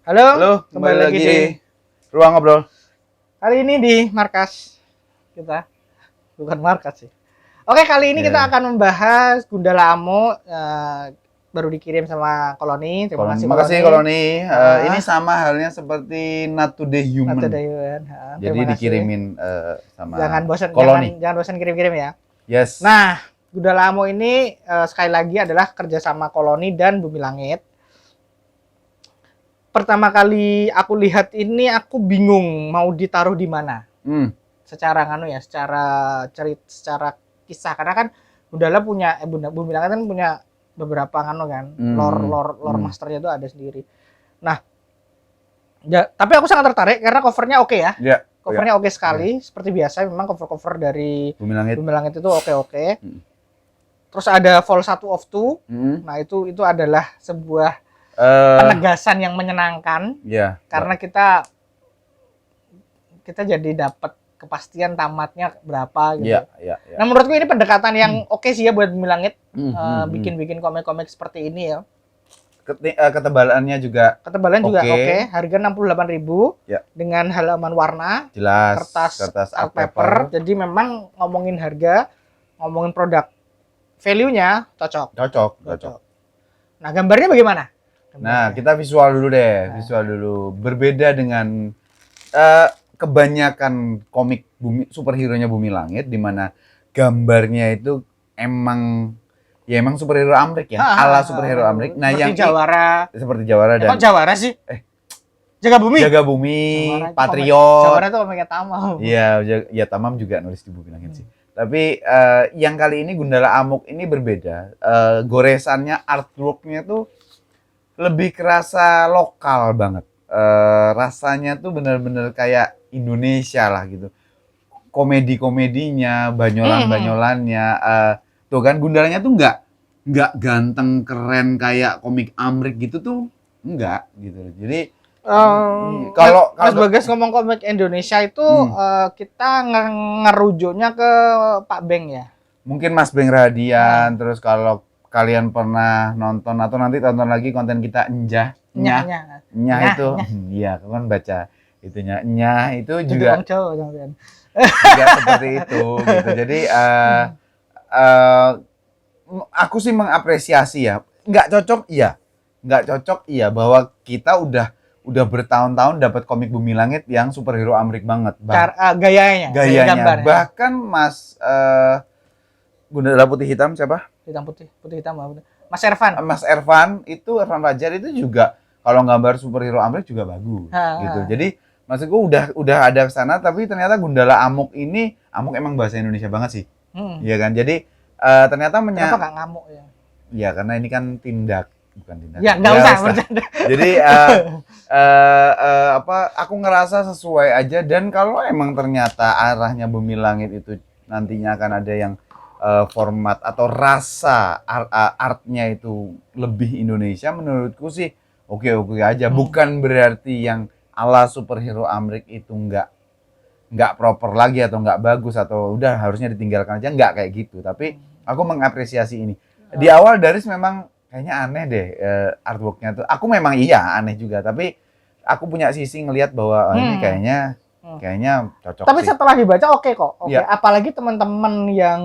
Halo, kembali lagi di Ruang Ngobrol. kali ini di markas kita, bukan markas sih. Oke, kali ini kita akan membahas Gundala Amo baru dikirim sama Koloni. Terima kasih Makasih Koloni. Ah. Ini sama halnya seperti Not Today Human. Not Today Human. Jadi Terima kasih. dikirimin sama Jangan bosan, Koloni. jangan bosan kirim-kirim ya. Yes. Nah, Gundala Amo ini sekali lagi adalah kerjasama Koloni dan Bumi Langit. Pertama kali aku lihat ini aku bingung mau ditaruh di mana. Secara secara kisah, karena kan Gundala punya Bumi Langit kan punya beberapa lore masternya itu ada sendiri. Nah, ya, tapi aku sangat tertarik karena covernya oke ya. Yeah. Covernya oke sekali, seperti biasa memang cover dari Bumi Langit itu oke. Terus ada Vol 1 of 2. Nah, itu adalah sebuah penegasan yang menyenangkan. Karena kita jadi dapat kepastian tamatnya berapa gitu. Nah, menurutku ini pendekatan yang oke sih ya buat Bumi Langit. Bikin komik-komik seperti ini ya. Ketebalannya juga oke. Harga 68.000 dengan halaman warna, jelas, kertas art paper. Jadi memang ngomongin harga, ngomongin produk, value-nya cocok. Nah, gambarnya bagaimana? Nah, kita visual dulu deh. Visual dulu. Berbeda dengan kebanyakan komik superhero-nya Bumi Langit, di mana gambarnya itu emang superhero Amrik ya, ala superhero Amrik. Nah, seperti Jawara dan Jawara sih? Jaga Bumi, Jawara, Patriot. Jawara itu komiknya Tamam. Iya, Tamam juga nulis di Bumi Langit sih. Tapi yang kali ini Gundala Amok ini berbeda. Goresannya, artwork-nya tuh lebih kerasa lokal banget. Rasanya tuh bener-bener kayak Indonesia lah gitu. Komedi-komedinya, banyolan-banyolannya. Tuh kan Gundalanya tuh nggak ganteng keren kayak komik Amrik gitu tuh, enggak gitu. Jadi kalau Mas Bagas ngomong komik Indonesia itu kita ngerujuknya ke Pak Beng ya. Mungkin Mas Beng Radian. Terus kalau kalian pernah nonton atau nanti tonton lagi konten kita Nyah itu, iya kan baca itunya Nyah itu juga seperti itu gitu. Jadi aku sih mengapresiasi ya. Nggak cocok iya bahwa kita udah bertahun-tahun dapat komik Bumi Langit yang superhero Amrik banget. Gayanya. Bahkan Mas Gundala Putih Hitam siapa? Putih hitam Mas Ervan. Mas Ervan Fajar itu juga kalau gambar superhero Amrik juga bagus gitu. Jadi maksudku udah ada kesana, tapi ternyata Gundala Amok emang bahasa Indonesia banget sih. Iya kan? Jadi ternyata kenapa nggak ngamuk ya? Ya karena ini kan bukan tindak. Ya nggak usah bercanda. Jadi aku ngerasa sesuai aja, dan kalau emang ternyata arahnya Bumi Langit itu nantinya akan ada yang format atau rasa artnya itu lebih Indonesia, menurutku sih oke aja. Bukan berarti yang ala superhero Amrik itu nggak proper lagi atau nggak bagus atau udah harusnya ditinggalkan aja, nggak kayak gitu. Tapi aku mengapresiasi ini. Di awal Daris memang kayaknya aneh deh artworknya tuh. Aku memang aneh juga, tapi aku punya sisi ngelihat bahwa ini kayaknya cocok. Tapi sih. Setelah dibaca oke kok. Apalagi teman-teman yang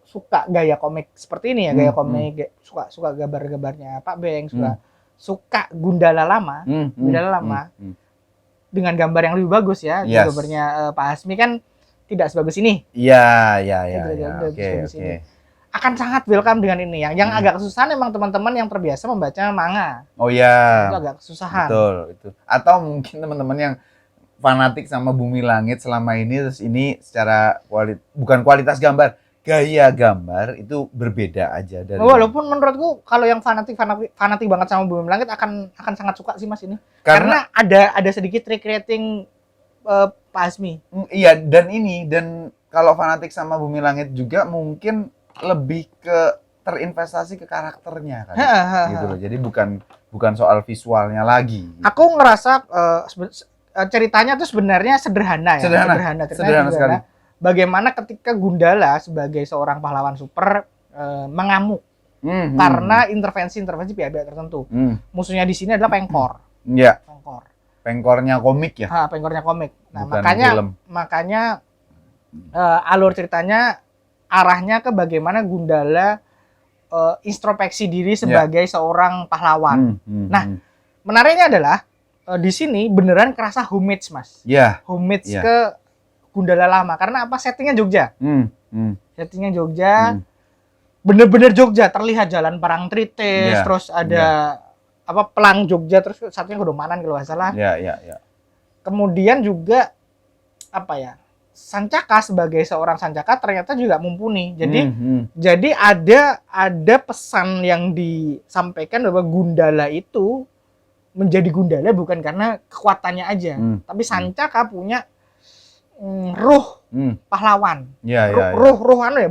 suka gaya komik seperti ini ya, gaya komik suka gambar-gambarnya Pak Beng, suka Gundala lama, dengan gambar yang lebih bagus ya. Gambarnya Pak Hasmi kan tidak sebagus ini. Iya. Oke. Akan sangat welcome dengan ini. Yang agak kesusahan emang teman-teman yang terbiasa membaca manga. Oh iya. Itu agak kesusahan. Betul, itu. Atau mungkin teman-teman yang fanatik sama Bumi Langit selama ini, terus ini secara bukan kualitas gambar, gaya gambar itu berbeda aja dari. Walaupun menurutku kalau yang fanatik banget sama Bumi Langit akan sangat suka sih Mas ini. Karena ada sedikit recreating Pak Hasmi. Iya, dan kalau fanatik sama Bumi Langit juga mungkin lebih ke terinvestasi ke karakternya kan. Gitu loh. Jadi bukan soal visualnya lagi. Gitu. Aku ngerasa ceritanya tuh sebenarnya sederhana ya. Sederhana sekali. Bagaimana ketika Gundala sebagai seorang pahlawan super mengamuk karena intervensi pihak-pihak tertentu. Musuhnya di sini adalah Pengkor. Iya. Pengkor. Pengkornya komik ya? Pengkornya komik. Nah, bukan makanya alur ceritanya arahnya ke bagaimana Gundala introspeksi diri sebagai seorang pahlawan. Menariknya adalah di sini beneran kerasa homage, Mas. Homage ke Gundala lama. Karena apa? Settingnya Jogja. Settingnya Jogja. Bener-bener Jogja. Terlihat jalan Parangtritis, terus ada pelang Jogja, terus satunya Kedomanan kalau nggak salah. Kemudian juga Sancaka sebagai seorang Sancaka ternyata juga mumpuni. Jadi ada pesan yang disampaikan bahwa Gundala itu menjadi Gundala bukan karena kekuatannya aja, tapi Sancaka punya ruh pahlawan. Ruh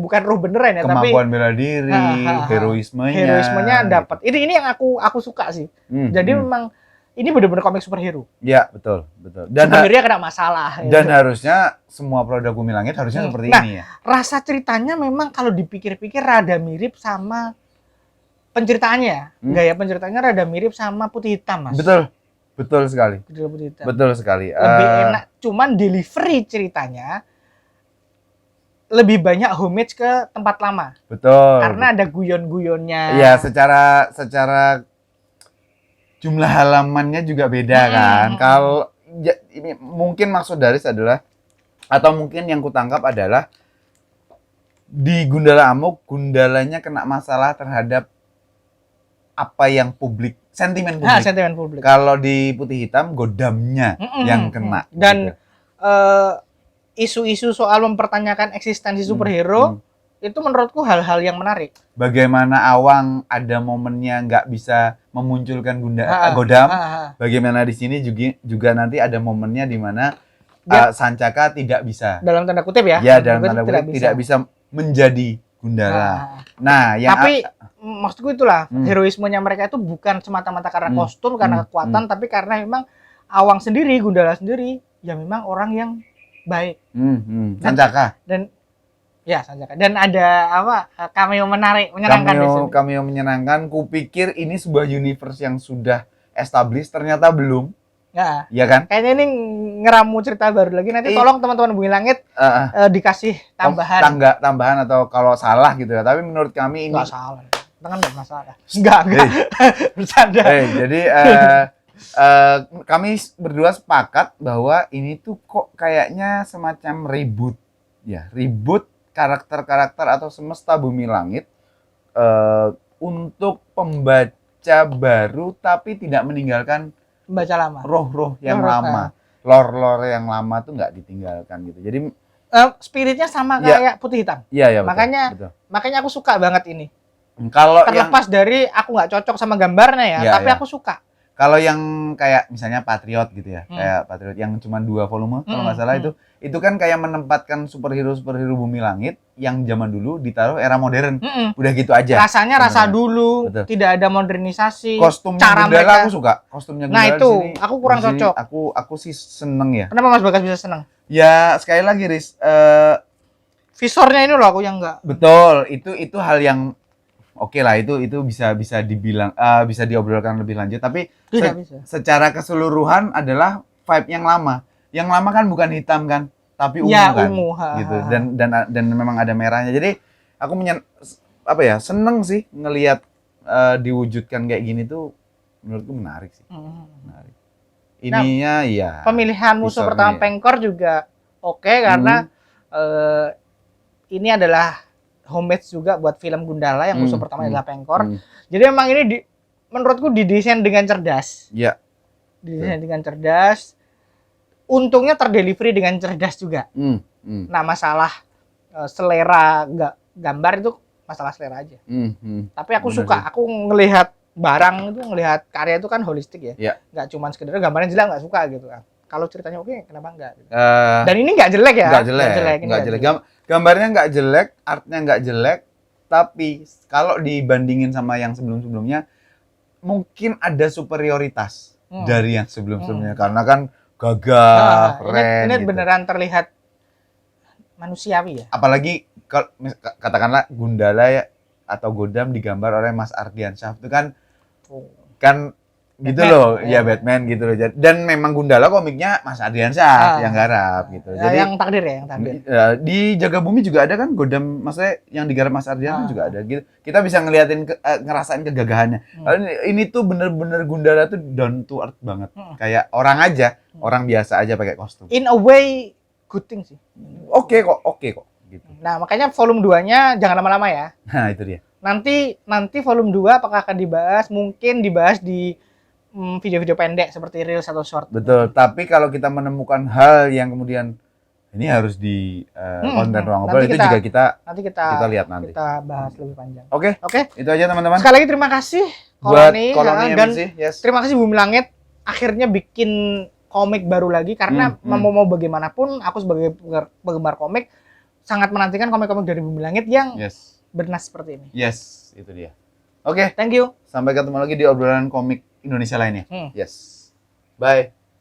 bukan ruh beneran ya, kemampuan bela diri, heroismenya dapat. Ini yang aku suka sih. Jadi memang ini benar-benar komik superhero. Iya, betul. Dan superhero kena masalah. Dan harusnya semua produk Bumi Langit harusnya seperti ini ya. Rasa ceritanya memang kalau dipikir-pikir rada mirip sama penceritaannya. Gaya penceritaannya rada mirip sama Putih Hitam, Mas. Betul sekali. Betul sekali. Lebih enak, cuman delivery ceritanya lebih banyak homage ke tempat lama. Betul. Karena ada guyon-guyonnya. Iya, secara jumlah halamannya juga beda kan. Kalau ini mungkin maksud Daris adalah, atau mungkin yang kutangkap adalah di Gundala Amuk, Gundalanya kena masalah terhadap apa yang sentimen publik. Kalau di Putih Hitam, Godamnya yang kena. Dan isu-isu soal mempertanyakan eksistensi superhero itu menurutku hal-hal yang menarik. Bagaimana Awang ada momennya nggak bisa memunculkan Godam. Bagaimana di sini juga nanti ada momennya di mana Sancaka tidak bisa. Dalam tanda kutip ya. Ya, dalam tanda kutip tidak bisa menjadi Gundala. Tapi maksudku itulah heroismenya mereka itu bukan semata-mata karena kostum, karena kekuatan, tapi karena memang Awang sendiri, Gundala sendiri, ya memang orang yang baik. Sancaka. Sancaka. Dan ada cameo menyenangkan. Cameo menyenangkan. Kupikir ini sebuah universe yang sudah established, ternyata belum. Ya kan? Kayaknya ini ngeramu cerita baru lagi. Nanti tolong teman-teman Bumi Langit dikasih tambahan atau kalau salah gitu ya. Tapi menurut kami ini nggak salah. Kan nggak masalah. Enggak. Bercanda. Jadi kami berdua sepakat bahwa ini tuh kok kayaknya semacam reboot karakter-karakter atau semesta Bumi Langit untuk pembaca baru, tapi tidak meninggalkan pembaca lama. Roh-roh yang lama. Lore-lore yang lama tuh nggak ditinggalkan gitu. Jadi spiritnya sama kayak Putih Hitam. Iya, makanya aku suka banget ini. Kalau terlepas dari aku nggak cocok sama gambarnya tapi aku suka. Kalau yang kayak misalnya Patriot gitu ya, kayak Patriot yang cuma 2 volume kalau nggak salah, itu kan kayak menempatkan superhero Bumi Langit yang zaman dulu ditaruh era modern. Udah gitu aja. Rasanya rasa dulu, tidak ada modernisasi. Kostum Gundala aku suka. Kostumnya Gundala itu aku kurang cocok. Aku sih seneng ya. Kenapa Mas Bagas bisa seneng? Ya sekali lagi Riz, visornya ini loh aku yang enggak. Betul, itu hal yang oke lah, itu bisa dibilang bisa diobrolkan lebih lanjut, tapi secara keseluruhan adalah vibe yang lama. Yang lama kan bukan hitam kan, tapi ungu kan. Gitu. Dan memang ada merahnya. Jadi aku seneng sih ngelihat diwujudkan kayak gini tuh, menurutku menarik sih. Menarik. Ininya pemilihan musuh pertama Pengkor juga oke, karena ini adalah homage juga buat film Gundala yang musuh pertama adalah Pengkor. Jadi memang ini menurutku didesain dengan cerdas. Iya. Didesain dengan cerdas. Untungnya terdelivery dengan cerdas juga. Nah, masalah selera gambar itu masalah selera aja. Tapi aku suka, aku ngelihat barang itu, ngelihat karya itu kan holistik ya. Nggak cuma sekedar gambarnya jelek nggak suka gitu kan. Kalau ceritanya oke, kenapa enggak? Gitu. Dan ini nggak jelek ya? Nggak jelek. Gambarnya nggak jelek, artnya nggak jelek, tapi kalau dibandingin sama yang sebelum-sebelumnya, mungkin ada superioritas dari yang sebelum-sebelumnya. Karena kan gagah, keren. Ini gitu. Beneran terlihat manusiawi ya? Apalagi katakanlah Gundala ya, atau Godam digambar oleh Mas Ardiansyah, itu kan gitu loh, ya Batman gitu loh. Dan memang Gundala komiknya Mas Ardiansyah yang garap gitu. Jadi yang takdir ya, yang takdir. Di Jaga Bumi juga ada kan Godam, maksudnya yang digarap Mas Ardian juga ada gitu. Kita bisa ngeliatin ngerasain kegagahannya. Ini tuh bener-bener Gundala tuh down to earth banget. Kayak orang aja, orang biasa aja pakai kostum. In a way good thing sih. Oke kok gitu. Nah, makanya volume 2-nya jangan lama-lama ya. Nah, itu dia. Nanti volume 2 apakah akan dibahas? Mungkin dibahas di video-video pendek seperti reels atau short. Betul, tapi kalau kita menemukan hal yang kemudian ini harus di konten ruang ngobrol itu juga kita lihat nanti. Kita bahas lebih panjang. Oke. Itu aja teman-teman. Sekali lagi terima kasih Koloni dan terima kasih Bumi Langit akhirnya bikin komik baru lagi karena mau bagaimanapun aku sebagai penggemar komik sangat menantikan komik-komik dari Bumi Langit yang bernas seperti ini. Yes, itu dia. Oke. Thank you. Sampai ketemu lagi di obrolan komik Indonesia lainnya. Yes. Bye.